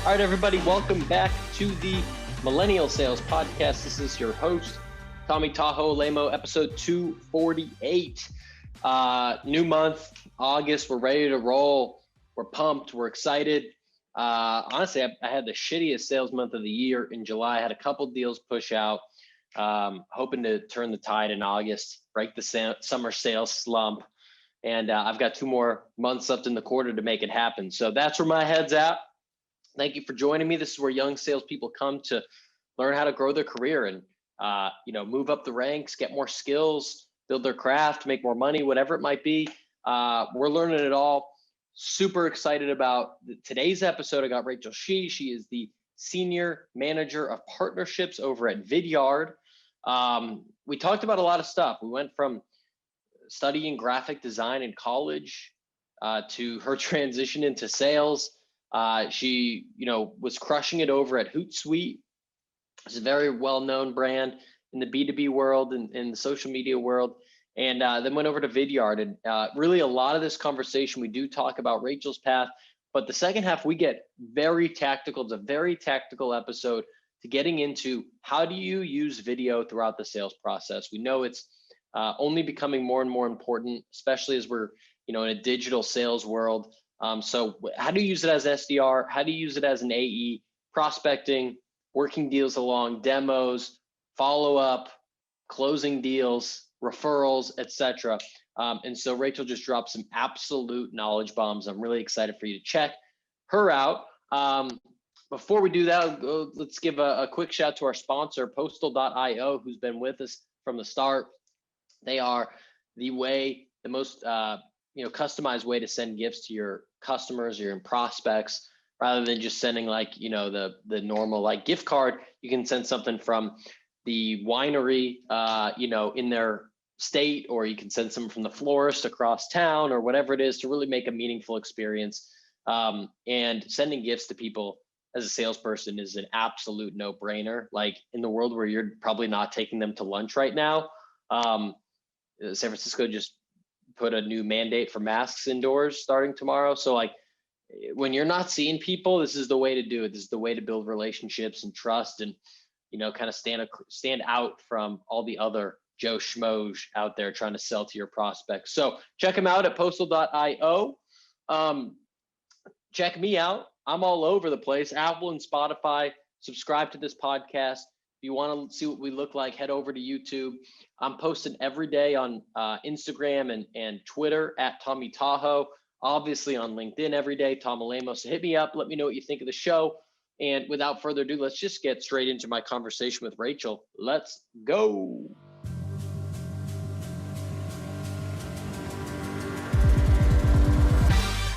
All right, everybody, welcome back to the Millennial Sales Podcast. This is your host, Tommy Tahoe Lemo, episode 248. New month, August. We're ready to roll. We're pumped. We're excited. Honestly, I had the shittiest sales month of the year in July. I had a couple deals push out. Hoping to turn the tide in August, break the summer sales slump. And I've got 2 more months left in the quarter to make it happen. So that's where my head's at. Thank you for joining me. This is where young salespeople come to learn how to grow their career and move up the ranks, get more skills, build their craft, make more money, whatever it might be. We're learning it all. Super excited about today's episode. I got Rachel Shih. She is the Senior Manager of Partnerships over at Vidyard. We talked about a lot of stuff. We went from studying graphic design in college to her transition into sales. She, was crushing it over at Hootsuite. It's a very well-known brand in the B2B world and in the social media world. And then went over to Vidyard. And really a lot of this conversation, we do talk about Rachel's path, but the second half, we get very tactical. It's a very tactical episode to getting into how do you use video throughout the sales process. We know it's only becoming more and more important, especially as we're, in a digital sales world. So how do you use it as SDR? How do you use it as an AE? Prospecting, working deals along, demos, follow-up, closing deals, referrals, etc. And so Rachel just dropped some absolute knowledge bombs. I'm really excited for you to check her out. Before we do that, let's give a quick shout to our sponsor, Postal.io, who's been with us from the start. They are the most customized way to send gifts to your customers, your prospects, rather than just sending the normal gift card. You can send something from the winery, in their state, or you can send something from the florist across town, or whatever it is, to really make a meaningful experience. And sending gifts to people as a salesperson is an absolute no-brainer. Like in the world where you're probably not taking them to lunch right now, San Francisco just put a new mandate for masks indoors starting tomorrow. So when you're not seeing people, this is the way to do it. This is the way to build relationships and trust and, kind of stand out from all the other Joe Schmoes out there trying to sell to your prospects. So check them out at postal.io. Check me out. I'm all over the place, Apple and Spotify. Subscribe to this podcast. If you want to see what we look like, head over to YouTube. I'm posting every day on Instagram and Twitter at Tommy Tahoe. Obviously on LinkedIn every day, Tom Alemo. So hit me up. Let me know what you think of the show. And without further ado, let's just get straight into my conversation with Rachel. Let's go.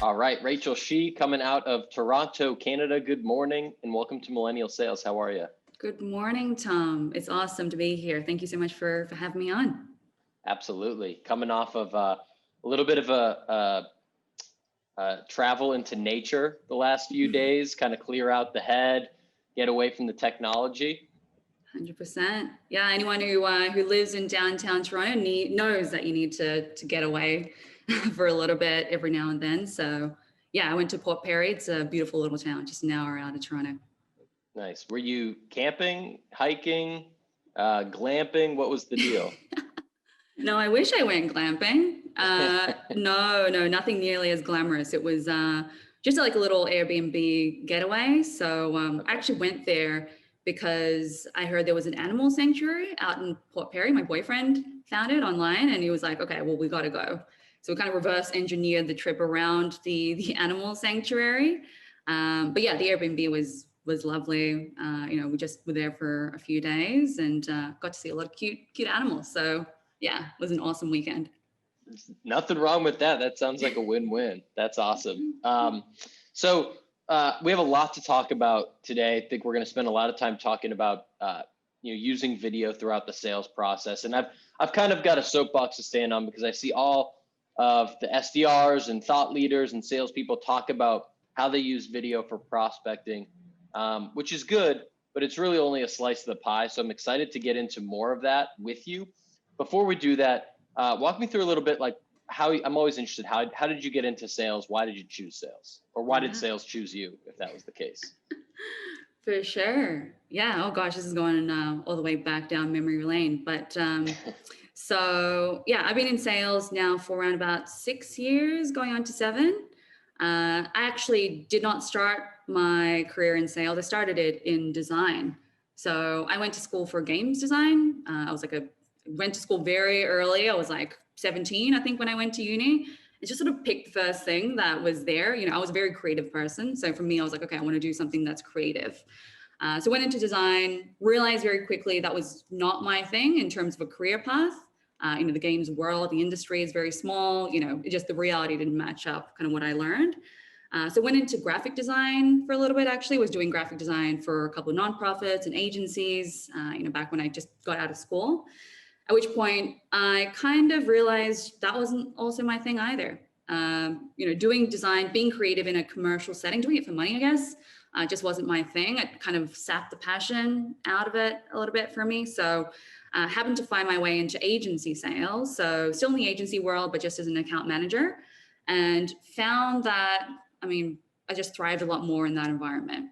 All right, Rachel Shih coming out of Toronto, Canada. Good morning and welcome to Millennial Sales. How are you? Good morning, Tom. It's awesome to be here. Thank you so much for having me on. Absolutely. Coming off of a little bit of a travel into nature the last few days, kind of clear out the head, get away from the technology. 100%. Yeah, anyone who lives in downtown Toronto knows that you need to get away for a little bit every now and then. So yeah, I went to Port Perry. It's a beautiful little town, just an hour out of Toronto. Nice. Were you camping, hiking, glamping? What was the deal? No, I wish I went glamping. No, nothing nearly as glamorous. It was just like a little Airbnb getaway. So I actually went there because I heard there was an animal sanctuary out in Port Perry. My boyfriend found it online and he was like, okay, well, we got to go. So we kind of reverse engineered the trip around the animal sanctuary. But yeah, the Airbnb was lovely. We just were there for a few days and got to see a lot of cute animals. So yeah, it was an awesome weekend. Nothing wrong with that. That sounds like a win-win. That's awesome. So we have a lot to talk about today. I think we're going to spend a lot of time talking about using video throughout the sales process. And I've kind of got a soapbox to stand on because I see all of the SDRs and thought leaders and salespeople talk about how they use video for prospecting, which is good, but it's really only a slice of the pie. So I'm excited to get into more of that with you. Before we do that, walk me through a little bit like how I'm always interested. How did you get into sales? Why did you choose sales? Or why did sales choose you, if that was the case? For sure. Yeah. Oh gosh, this is going all the way back down memory lane. But so yeah, I've been in sales now for around about 6 years, going on to 7. I actually did not start my career in sales. I started it in design. So I went to school for games design. I was like went to school very early. I was like 17, I think, when I went to uni. It just sort of picked the first thing that was there. You know, I was a very creative person. So for me, I was like, okay, I want to do something that's creative. So went into design, realized very quickly that was not my thing in terms of a career path. You know, the games world, the industry is very small. You know, just the reality didn't match up kind of what I learned. So went into graphic design for a little bit, actually. Was doing graphic design for a couple of nonprofits and agencies, you know, back when I just got out of school. At which point I kind of realized that wasn't also my thing either. You know, doing design, being creative in a commercial setting, doing it for money, I guess, just wasn't my thing. It kind of sapped the passion out of it a little bit for me. So happened to find my way into agency sales. So still in the agency world, but just as an account manager, and found that, I mean, I just thrived a lot more in that environment.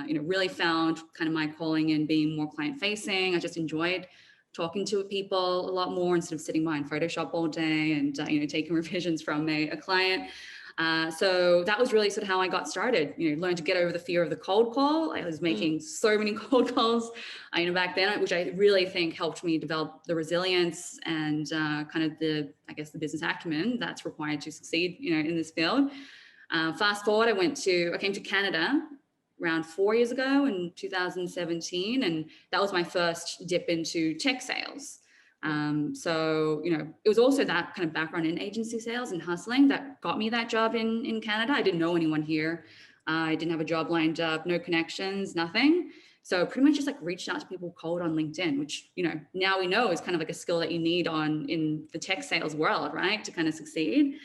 You know, really found kind of my calling in being more client facing. I just enjoyed talking to people a lot more instead of sitting behind Photoshop all day and you know, taking revisions from a client. So that was really sort of how I got started. You know, learned to get over the fear of the cold call. I was making so many cold calls, you know, back then, which I really think helped me develop the resilience and kind of the, I guess, the business acumen that's required to succeed, you know, in this field. Fast forward, I came to Canada around 4 years ago in 2017, and that was my first dip into tech sales. So, you know, it was also that kind of background in agency sales and hustling that got me that job in Canada. I didn't know anyone here. I didn't have a job lined up, no connections, nothing. So pretty much just like reached out to people cold on LinkedIn, which, you know, now we know is kind of like a skill that you need in the tech sales world, right? To kind of succeed.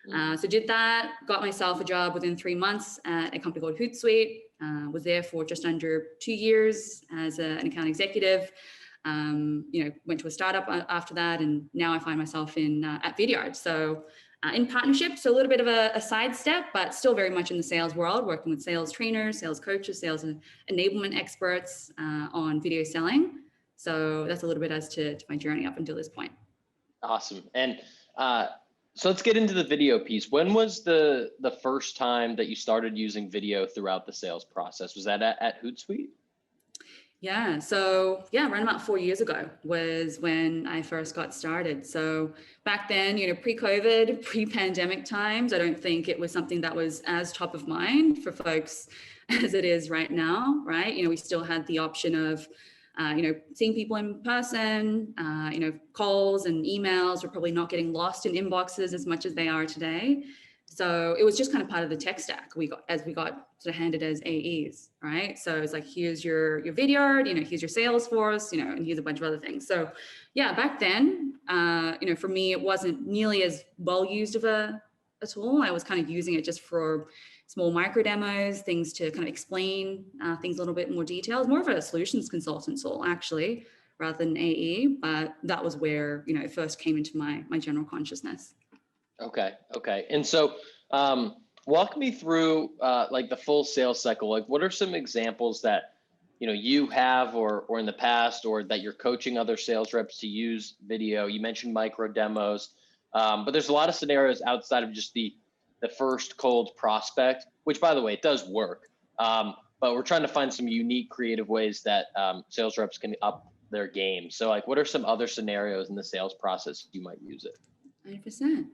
So did that, got myself a job within 3 months at a company called Hootsuite. Was there for just under 2 years as an account executive. You know, went to a startup after that, and now I find myself in at Vidyard. So in partnership, so a little bit of a sidestep, but still very much in the sales world, working with sales trainers, sales coaches, sales enablement experts on video selling. So that's a little bit as to my journey up until this point. Awesome. And so let's get into the video piece. When was the first time that you started using video throughout the sales process? Was that at Hootsuite? Yeah. So yeah, around about 4 years ago was when I first got started. So back then, you know, pre-COVID, pre-pandemic times, I don't think it was something that was as top of mind for folks as it is right now, right? You know, we still had the option of, you know, seeing people in person, you know, calls and emails were probably not getting lost in inboxes as much as they are today. So it was just kind of part of the tech stack we got sort of handed as AEs, right? So it's like, here's your Vidyard, you know, here's your Salesforce, you know, and here's a bunch of other things. So yeah, back then, you know, for me, it wasn't nearly as well used of a tool. I was kind of using it just for small micro demos, things to kind of explain things a little bit more details, more of a solutions consultant tool actually, rather than AE. But that was where, you know, it first came into my general consciousness. Okay. And so walk me through like the full sales cycle. Like, what are some examples that, you know, you have or in the past, or that you're coaching other sales reps to use video? You mentioned micro demos, but there's a lot of scenarios outside of just the first cold prospect, which, by the way, it does work. But we're trying to find some unique, creative ways that sales reps can up their game. So like, what are some other scenarios in the sales process you might use it? 100%.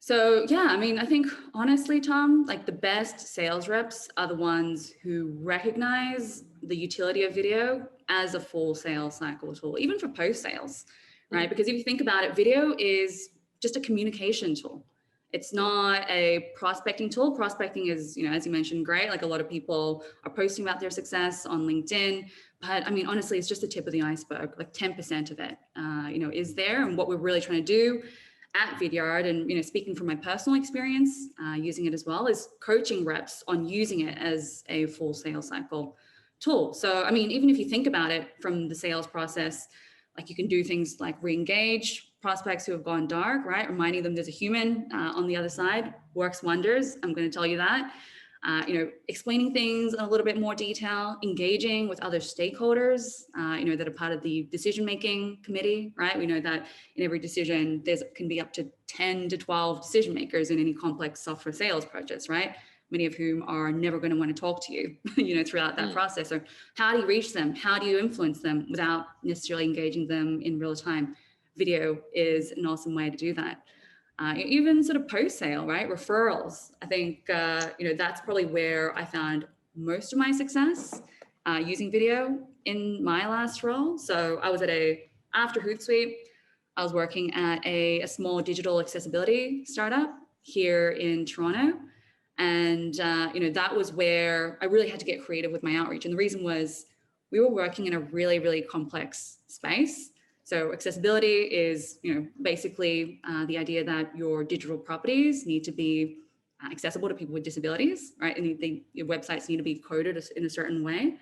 So yeah, I mean, I think honestly, Tom, like the best sales reps are the ones who recognize the utility of video as a full sales cycle tool, even for post sales, right? Because if you think about it, video is just a communication tool. It's not a prospecting tool. Prospecting is, you know, as you mentioned, great. Like a lot of people are posting about their success on LinkedIn, but I mean, honestly, it's just the tip of the iceberg. Like 10% of it, you know, is there. And what we're really trying to do at Vidyard, and you know, speaking from my personal experience, using it as well, is coaching reps on using it as a full sales cycle tool. So, I mean, even if you think about it from the sales process, like you can do things like re-engage prospects who have gone dark, right? Reminding them there's a human on the other side works wonders. I'm going to tell you that. explaining things in a little bit more detail, engaging with other stakeholders, that are part of the decision-making committee, right? We know that in every decision, can be up to 10 to 12 decision makers in any complex software sales projects, right? Many of whom are never going to want to talk to you, throughout that process. So how do you reach them? How do you influence them without necessarily engaging them in real time? Video is an awesome way to do that. Even sort of post-sale, right? Referrals. I think, that's probably where I found most of my success using video in my last role. So I was after Hootsuite, I was working at a small digital accessibility startup here in Toronto. And, that was where I really had to get creative with my outreach. And the reason was we were working in a really, really complex space. So accessibility is, basically the idea that your digital properties need to be accessible to people with disabilities, right? And your websites need to be coded in a certain way.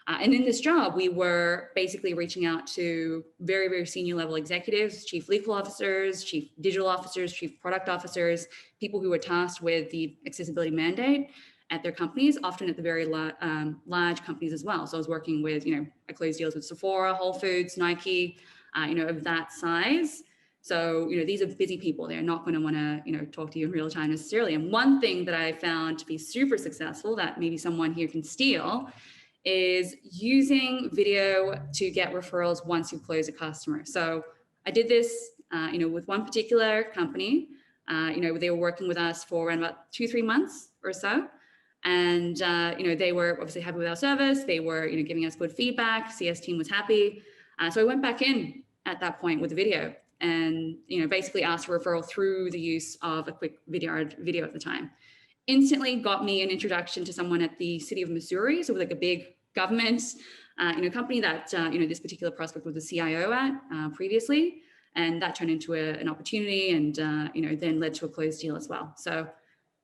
And in this job, we were basically reaching out to very, very senior level executives, chief legal officers, chief digital officers, chief product officers, people who were tasked with the accessibility mandate at their companies, often at the very large companies as well. So I was working with, I closed deals with Sephora, Whole Foods, Nike, of that size. So, these are busy people. They're not going to want to, talk to you in real time necessarily. And one thing that I found to be super successful that maybe someone here can steal is using video to get referrals once you close a customer. So I did this, with one particular company. They were working with us for around about 2-3 months or so. And, they were obviously happy with our service. They were, giving us good feedback. CS team was happy. So I went back in at that point with the video and, basically asked for referral through the use of a quick Vidyard video at the time. Instantly got me an introduction to someone at the city of Missouri. So like a big government, company that, this particular prospect was the CIO at previously. And that turned into an opportunity and, then led to a closed deal as well. So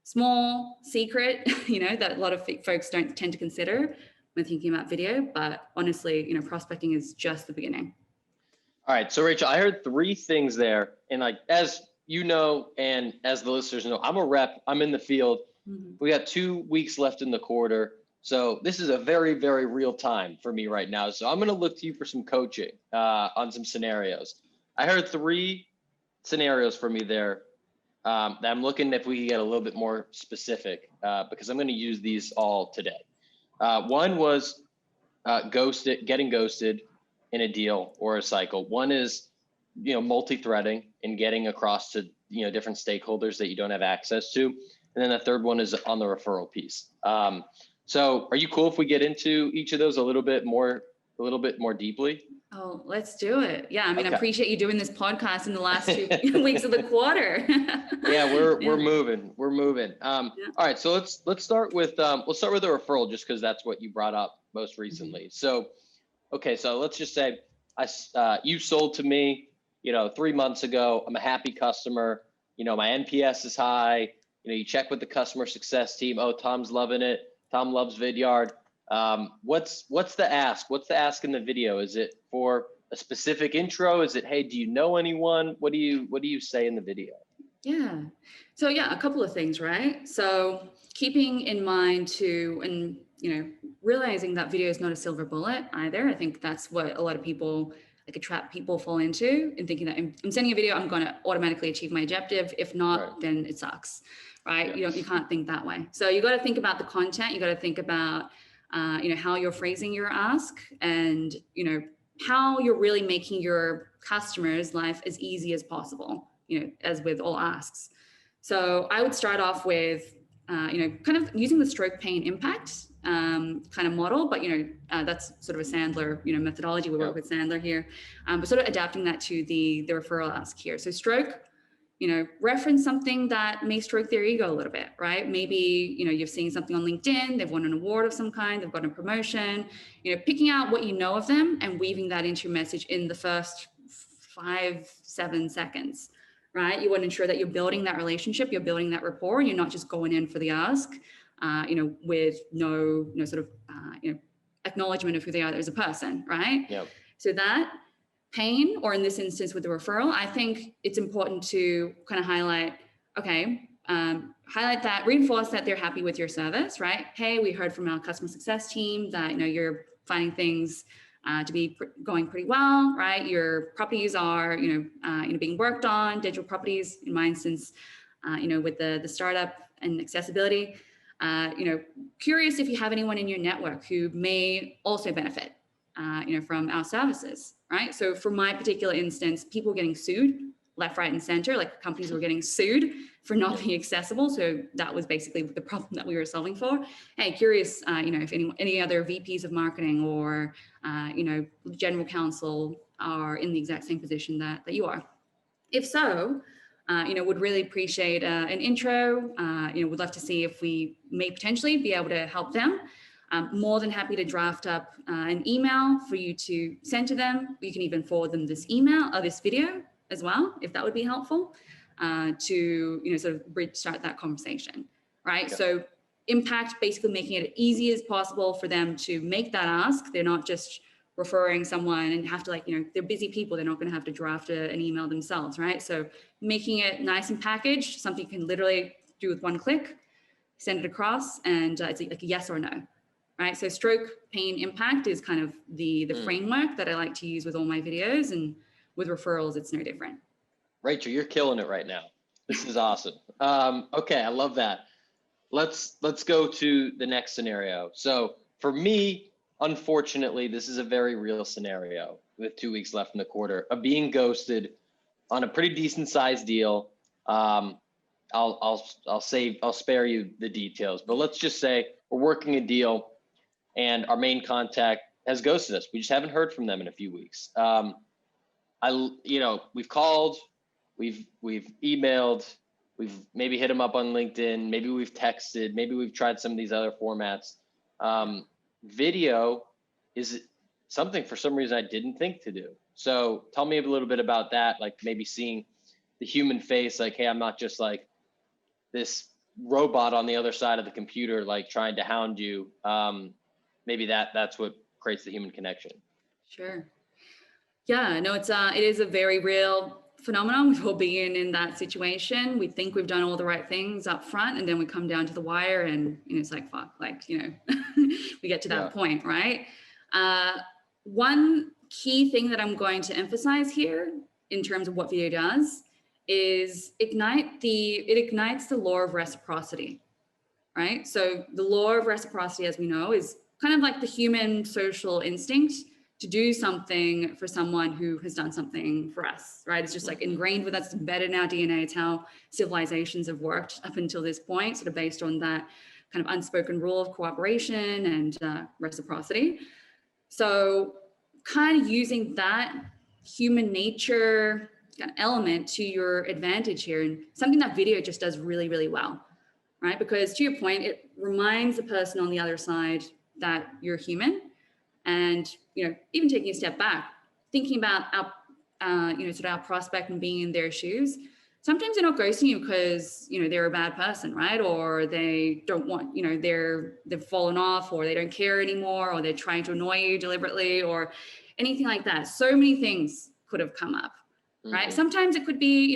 small secret, that a lot of folks don't tend to consider when thinking about video, but honestly, prospecting is just the beginning. All right. So Rachel, I heard 3 things there. And as you know, and as the listeners know, I'm a rep, I'm in the field. Mm-hmm. We got 2 weeks left in the quarter. So this is a very, very real time for me right now. So I'm going to look to you for some coaching on some scenarios. I heard 3 scenarios for me there that I'm looking if we can get a little bit more specific because I'm going to use these all today. One was getting ghosted in a deal or a cycle. One is, multi-threading and getting across to, different stakeholders that you don't have access to. And then the third one is on the referral piece. So are you cool if we get into each of those a little bit more deeply? Oh, let's do it. Yeah. I mean, okay. I appreciate you doing this podcast in the last 2 weeks of the quarter. Yeah, we're moving. We're moving. All right. So let's start with the referral just because that's what you brought up most recently. Mm-hmm. So, okay. So let's just say you sold to me, 3 months ago. I'm a happy customer. My NPS is high. You check with the customer success team. Oh, Tom's loving it. Tom loves Vidyard. What's the ask? What's the ask in the video? Is it for a specific intro? Is it, hey, do you know anyone? What do you say in the video? Yeah. So a couple of things, right? So keeping in mind realizing that video is not a silver bullet either. I think that's what a lot of people, like a trap people fall into in thinking that I'm sending a video, I'm going to automatically achieve my objective. If not, right, then it sucks, right? Yeah. You can't think that way. So you got to think about the content. You got to think about, how you're phrasing your ask and, how you're really making your customer's life as easy as possible, as with all asks. So I would start off with, kind of using the stroke pain impact kind of model, but, that's sort of a Sandler, methodology. We work with Sandler here, but sort of adapting that to the referral ask here. So stroke, reference something that may stroke their ego a little bit, right? Maybe, you've seen something on LinkedIn, they've won an award of some kind, they've got a promotion, picking out what you know of them and weaving that into your message in the first 5-7 seconds, right? You want to ensure that you're building that relationship, you're building that rapport, and you're not just going in for the ask, with no sort of, acknowledgement of who they are as a person, right? Yep. So that pain, or in this instance with the referral, I think it's important to kind of highlight, okay, highlight that, reinforce that they're happy with your service, right? Hey, we heard from our customer success team that, you're finding things to be going pretty well, right? Your properties are, being worked on, digital properties, in my instance, with the startup and accessibility. Curious if you have anyone in your network who may also benefit, from our services, right? So for my particular instance, people getting sued left, right, and center, like companies were getting sued for not being accessible. So that was basically the problem that we were solving for. Hey, curious, if any other VPs of marketing or, general counsel are in the exact same position that you are. If so, would really appreciate an intro. Would love to see if we may potentially be able to help them. More than happy to draft up an email for you to send to them. You can even forward them this email or this video as well, if that would be helpful, to sort of start that conversation, right? Yeah. So impact, basically making it easy as possible for them to make that ask. They're not just referring someone and have to they're busy people. They're not going to have to draft an email themselves, right? So making it nice and packaged, something you can literally do with one click, send it across, and it's like a yes or no, right? So stroke, pain, impact is kind of the framework that I like to use with all my videos, and with referrals, it's no different. Rachel, you're killing it right now. This is awesome. Okay, I love that. Let's go to the next scenario. So for me, unfortunately, this is a very real scenario with 2 weeks left in the quarter of being ghosted on a pretty decent sized deal. I'll spare you the details, but let's just say we're working a deal and our main contact has ghosted us. We just haven't heard from them in a few weeks. We've called, we've emailed, we've maybe hit them up on LinkedIn, maybe we've texted, maybe we've tried some of these other formats. Video is something for some reason I didn't think to do. So tell me a little bit about that, like maybe seeing the human face, like, hey, I'm not just like this robot on the other side of the computer, like trying to hound you. Maybe that's what creates the human connection. Sure. Yeah, no, it is a very real phenomenon. We've all been in that situation. We think we've done all the right things up front, and then we come down to the wire, and it's like, fuck, we get to that point, right? One key thing that I'm going to emphasize here in terms of what video does is it ignites the law of reciprocity, right? So the law of reciprocity, as we know, is kind of like the human social instinct to do something for someone who has done something for us, right? It's just like ingrained with us, it's embedded in our DNA. It's how civilizations have worked up until this point, sort of based on that kind of unspoken rule of cooperation and reciprocity. So kind of using that human nature kind of element to your advantage here, and something that video just does really, really well, right? Because to your point, it reminds the person on the other side that you're human. And, even taking a step back, thinking about our, sort of our prospect and being in their shoes, sometimes they're not ghosting you because, they're a bad person, right? Or they don't want, they've fallen off, or they don't care anymore, or they're trying to annoy you deliberately, or anything like that. So many things could have come up, right? Sometimes it could be,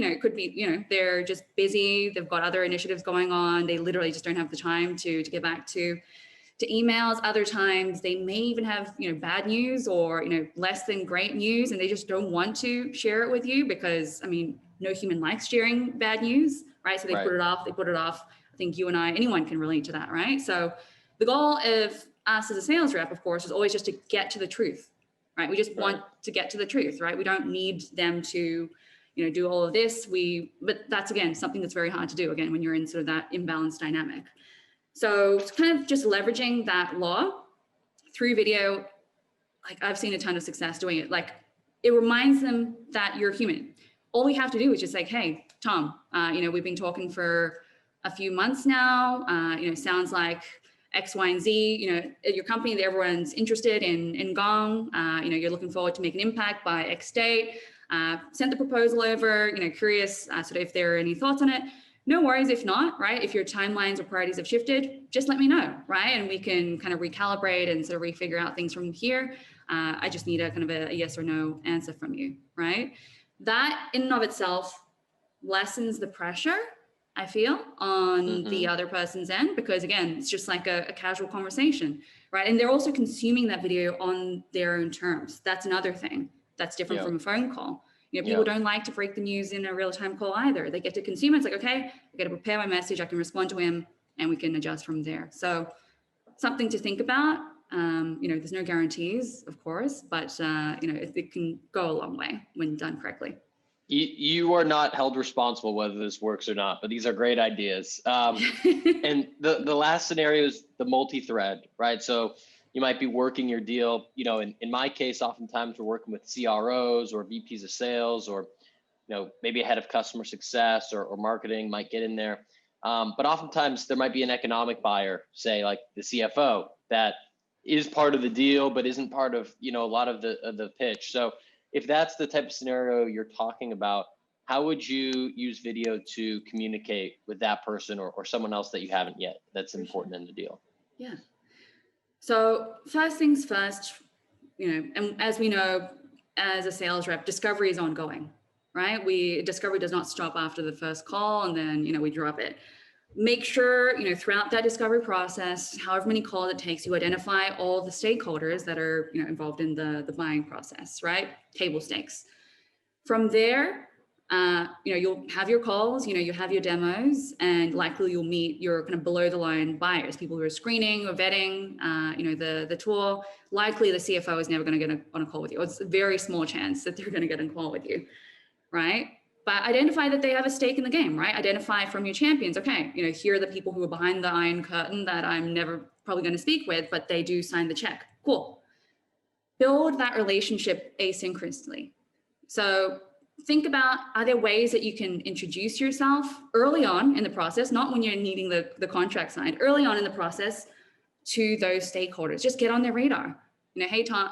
they're just busy. They've got other initiatives going on. They literally just don't have the time to get back to emails. Other times they may even have, bad news or, less than great news, and they just don't want to share it with you because, no human likes sharing bad news, right? So they put it off. I think you and I, anyone can relate to that, right? So the goal of us as a sales rep, of course, is always just to get to the truth, right? We just want to get to the truth, right? We don't need them to, do all of this. But that's, again, something that's very hard to do, again, when you're in sort of that imbalanced dynamic. So it's kind of just leveraging that law through video. Like, I've seen a ton of success doing it. Like, it reminds them that you're human. All we have to do is just like, hey, Tom, we've been talking for a few months now. Sounds like X, Y, and Z, at your company that everyone's interested in Gong. You're looking forward to make an impact by X date. Sent the proposal over, curious sort of if there are any thoughts on it. No worries if not, right? If your timelines or priorities have shifted, just let me know, right? And we can kind of recalibrate and sort of refigure out things from here. I just need a kind of a yes or no answer from you, right? That in and of itself lessens the pressure I feel, on the Mm-hmm. other person's end, because again, it's just like a casual conversation, right? And they're also consuming that video on their own terms. That's another thing that's different Yeah. from a phone call. People Yeah. don't like to break the news in a real-time call either. They get to consume it. It's like, okay, I got to prepare my message. I can respond to him and we can adjust from there. So something to think about. There's no guarantees, of course, but it can go a long way when done correctly. You are not held responsible whether this works or not, but these are great ideas. And the last scenario is the multi-thread, right? So you might be working your deal, in my case, oftentimes we're working with CROs or VPs of sales, or, maybe a head of customer success or marketing might get in there. But oftentimes there might be an economic buyer, say like the CFO, that is part of the deal, but isn't part of, a lot of the pitch. So if that's the type of scenario you're talking about, how would you use video to communicate with that person or someone else that you haven't yet that's important in the deal? Yeah. So first things first, and as we know, as a sales rep, discovery is ongoing, right? Discovery does not stop after the first call and then, we drop it. Make sure, throughout that discovery process, however many calls it takes, you identify all the stakeholders that are, involved in the buying process, right? Table stakes. From there, you'll have your calls, you have your demos, and likely you'll meet your kind of below the line buyers, people who are screening or vetting, the tool. Likely the CFO is never going to get on a call with you. It's a very small chance that they're going to get on a call with you, right? But identify that they have a stake in the game, right? Identify from your champions. Okay, here are the people who are behind the iron curtain that I'm never probably going to speak with, but they do sign the check. Cool. Build that relationship asynchronously. So think about, are there ways that you can introduce yourself early on in the process, not when you're needing the contract signed, early on in the process to those stakeholders. Just get on their radar. Hey Tom,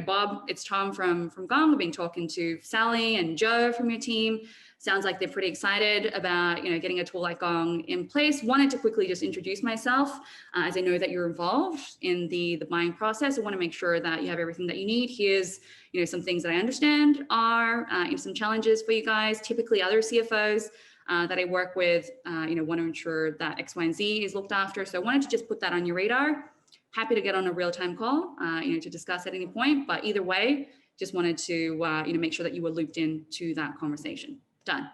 Bob, it's Tom from Gong. We've been talking to Sally and Joe from your team. Sounds like they're pretty excited about getting a tool like Gong in place. Wanted to quickly just introduce myself, as I know that you're involved in the buying process. I want to make sure that you have everything that you need. Here's some things that I understand are some challenges for you guys. Typically, other CFOs that I work with, want to ensure that X, Y, and Z is looked after. So I wanted to just put that on your radar. Happy to get on a real-time call, to discuss at any point. But either way, just wanted to, make sure that you were looped into that conversation. Done.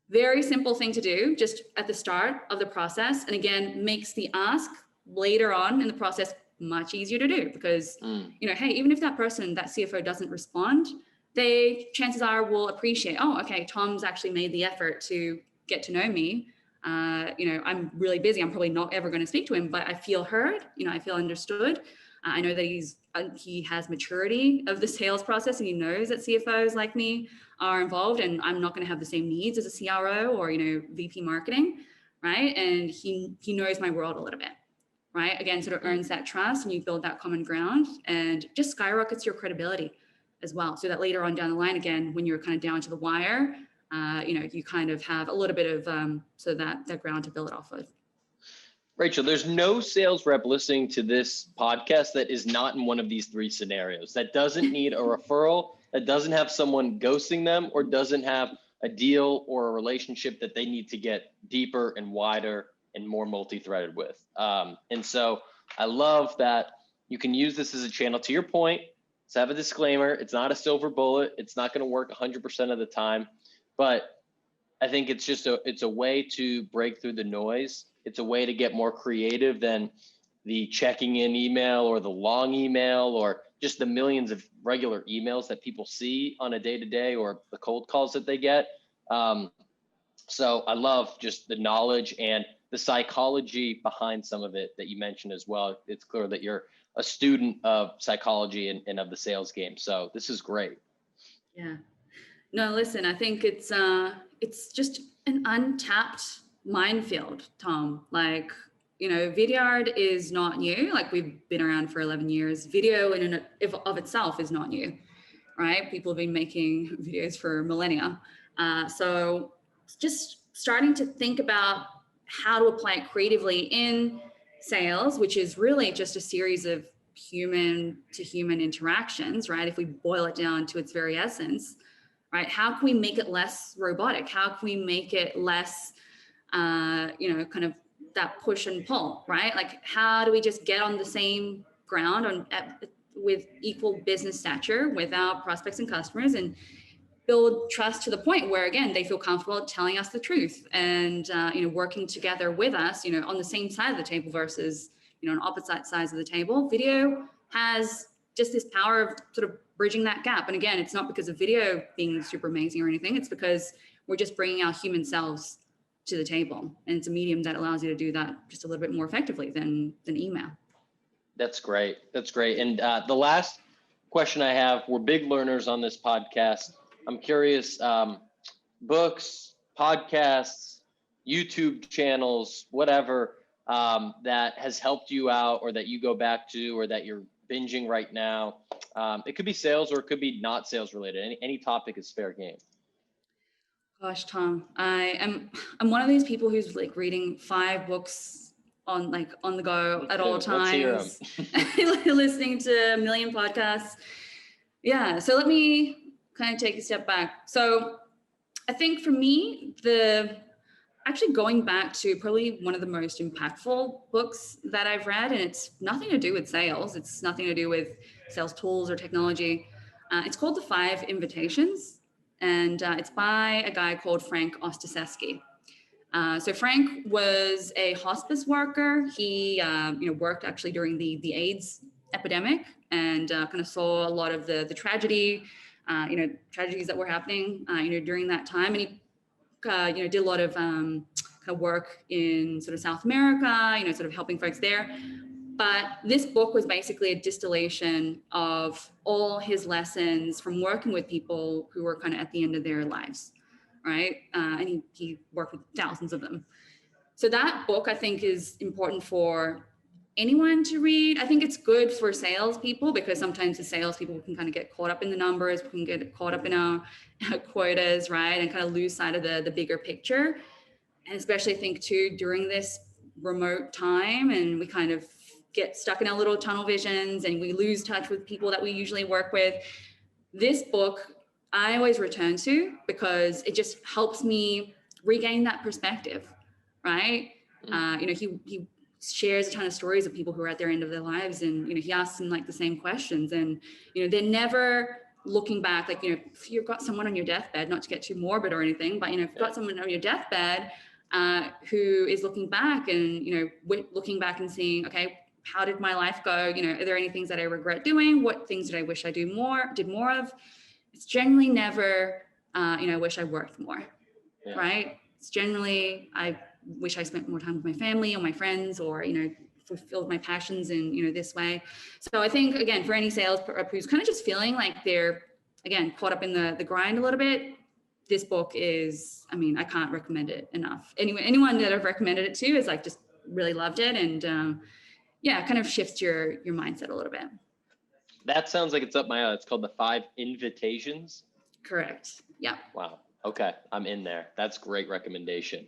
Very simple thing to do, just at the start of the process. And again, makes the ask later on in the process much easier to do because, hey, even if that person, that CFO doesn't respond, they chances are will appreciate, oh, okay, Tom's actually made the effort to get to know me. I'm really busy. I'm probably not ever going to speak to him, but I feel heard, I feel understood. I know that he has maturity of the sales process and he knows that CFOs like me are involved and I'm not going to have the same needs as a CRO or, VP marketing, right? And he knows my world a little bit, right? Again, sort of earns that trust and you build that common ground and just skyrockets your credibility as well. So that later on down the line, again, when you're kind of down to the wire, you kind of have a little bit of so that ground to build off of. Rachel, there's no sales rep listening to this podcast that is not in one of these three scenarios, that doesn't need a referral, that doesn't have someone ghosting them, or doesn't have a deal or a relationship that they need to get deeper and wider and more multi-threaded with. And so I love that you can use this as a channel. To your point, let's have a disclaimer. It's not a silver bullet. It's not going to work 100% of the time. But I think it's just it's a way to break through the noise. It's a way to get more creative than the checking in email or the long email or just the millions of regular emails that people see on a day-to-day or the cold calls that they get. So I love just the knowledge and the psychology behind some of it that you mentioned as well. It's clear that you're a student of psychology and of the sales game. So this is great. Yeah. No, listen, I think it's just an untapped minefield, Tom. Like, Vidyard is not new. Like, we've been around for 11 years. Video in and of itself is not new, right? People have been making videos for millennia. So just starting to think about how to apply it creatively in sales, which is really just a series of human to human interactions, right? If we boil it down to its very essence, right? How can we make it less robotic? How can we make it less, kind of that push and pull, right? Like, how do we just get on the same ground with equal business stature with our prospects and customers and build trust to the point where, again, they feel comfortable telling us the truth and, working together with us, on the same side of the table versus, on opposite sides of the table. Video has just this power of sort of bridging that gap. And again, it's not because of video being super amazing or anything. It's because we're just bringing our human selves to the table. And it's a medium that allows you to do that just a little bit more effectively than email. That's great. That's great. And the last question I have, we're big learners on this podcast. I'm curious, books, podcasts, YouTube channels, whatever, that has helped you out or that you go back to or that you're binging right now. It could be sales or it could be not sales related. Any topic is fair game. Gosh, Tom, I'm one of these people who's like reading 5 books on the go at all times, listening to a million podcasts. Yeah. So let me kind of take a step back. So I think for me, actually going back to probably one of the most impactful books that I've read, and it's nothing to do with sales. It's nothing to do with sales tools or technology. It's called The 5 Invitations, and it's by a guy called Frank Ostaseski. So Frank was a hospice worker. He, worked actually during the AIDS epidemic and kind of saw a lot of the tragedy, tragedies that were happening, during that time. And he, did a lot of kind of work in sort of South America, sort of helping folks there. But this book was basically a distillation of all his lessons from working with people who were kind of at the end of their lives, right? And he worked with thousands of them. So that book, I think, is important for anyone to read. I think it's good for salespeople because sometimes the salespeople can kind of get caught up in the numbers, we can get caught up in our quotas, right? And kind of lose sight of the bigger picture. And especially I think too, during this remote time and we kind of get stuck in our little tunnel visions and we lose touch with people that we usually work with. This book, I always return to because it just helps me regain that perspective, right? He shares a ton of stories of people who are at their end of their lives and, he asks them like the same questions and, they're never looking back, like, if you've got someone on your deathbed, not to get too morbid or anything, but, if you've got someone on your deathbed who is looking back and, looking back and seeing, okay, how did my life go? Are there any things that I regret doing? What things did I wish I did more of? It's generally never, I wish I worked more, right? It's generally, I wish I spent more time with my family or my friends or, fulfilled my passions in, this way. So I think, again, for any sales rep who's kind of just feeling like they're, again, caught up in the grind a little bit, this book is, I can't recommend it enough. Anyway, anyone that I've recommended it to is like, just really loved it. And kind of shifts your mindset a little bit. That sounds like it's up my alley. It's called The 5 Invitations. Correct. Yeah. Wow. Okay. I'm in there. That's great recommendation.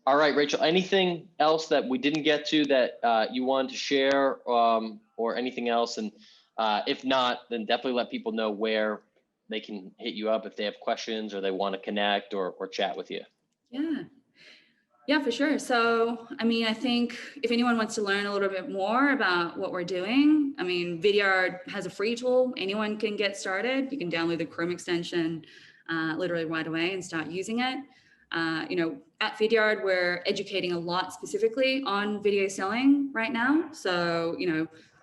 All right, Rachel, anything else that we didn't get to that you wanted to share or anything else? And if not, then definitely let people know where they can hit you up if they have questions or they want to connect or chat with you. Yeah, for sure. So, I think if anyone wants to learn a little bit more about what we're doing, Vidyard has a free tool. Anyone can get started. You can download the Chrome extension literally right away and start using it. At Vidyard, we're educating a lot specifically on video selling right now. So,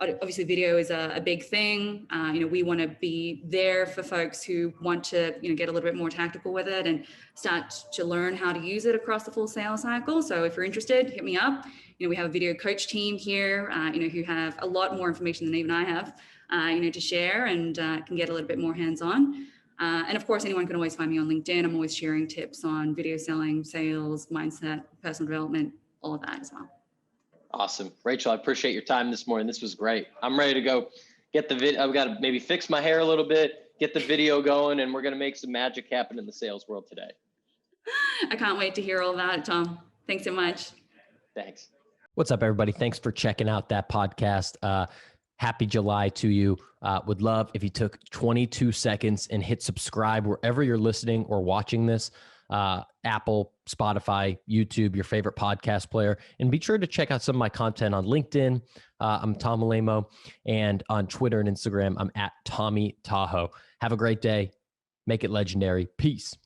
obviously video is a big thing. We want to be there for folks who want to, get a little bit more tactical with it and start to learn how to use it across the full sales cycle. So if you're interested, hit me up. We have a video coach team here, who have a lot more information than even I have, to share and can get a little bit more hands-on. And of course, anyone can always find me on LinkedIn. I'm always sharing tips on video selling, sales, mindset, personal development, all of that as well. Awesome. Rachel, I appreciate your time this morning. This was great. I'm ready to go get the video. I've got to maybe fix my hair a little bit, get the video going, and we're going to make some magic happen in the sales world today. I can't wait to hear all about it, Tom. Thanks so much. Thanks. What's up, everybody? Thanks for checking out that podcast. Happy July to you. Would love if you took 22 seconds and hit subscribe wherever you're listening or watching this. Apple, Spotify, YouTube, your favorite podcast player. And be sure to check out some of my content on LinkedIn. I'm Tom Alemo. And on Twitter and Instagram, I'm at Tommy Tahoe. Have a great day. Make it legendary. Peace.